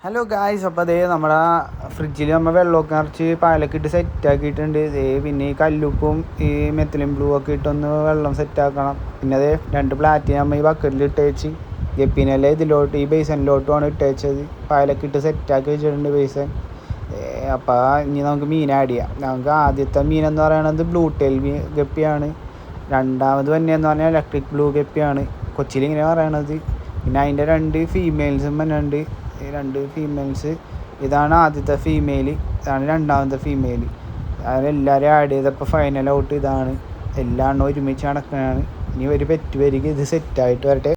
Hello guys, അപ്പോൾ അതേ നമ്മുടെ ഫ്രിഡ്ജിൽ നമ്മൾ വെള്ളമൊക്കെ നിറച്ച് പാലൊക്കെ ഇട്ട് സെറ്റാക്കിയിട്ടുണ്ട്. പിന്നെ ഈ കല്ലുപ്പും ഈ മെത്തിലിൻ ബ്ലൂ ഒക്കെ ഇട്ടൊന്ന് വെള്ളം സെറ്റാക്കണം. പിന്നെ അതേ 2 പ്ലാറ്റിന് നമ്മൾ ഈ ബക്കറ്റിൽ ഇട്ട് വെച്ച് ഗപ്പിനെല്ലാം ഇതിലോട്ട് ഈ ബേസനിലോട്ടുമാണ് ഇട്ട് വെച്ചത്. പാലൊക്കെ ഇട്ട് സെറ്റാക്കി വെച്ചിട്ടുണ്ട് ബേസൻ. അപ്പോൾ ഇനി നമുക്ക് മീൻ ആഡ് ചെയ്യാം. നമുക്ക് ആദ്യത്തെ മീനെന്ന് പറയുന്നത് ബ്ലൂ ടെയിൽ ഗപ്പിയാണ്. രണ്ടാമത് തന്നെയെന്ന് പറഞ്ഞാൽ ഇലക്ട്രിക് ബ്ലൂ ഗപ്പിയാണ് കൊച്ചിയിലിങ്ങനെ പറയണത്. പിന്നെ അതിൻ്റെ 2 ഫീമെയിൽസും തന്നെ 2 ഫീമെയിൽസ്. ഇതാണ് ആദ്യത്തെ ഫീമെയിൽ, ഇതാണ് രണ്ടാമത്തെ ഫീമെയിൽ. അതിലെല്ലാവരും ആഡ് ചെയ്തപ്പോൾ ഫൈനൽ ഔട്ട് ഇതാണ്. എല്ലാം ഒരുമിച്ച് നടക്കുകയാണ്. ഇനി ഒരു പെറ്റ് വരിക ഇത് സെറ്റായിട്ട് വരട്ടെ.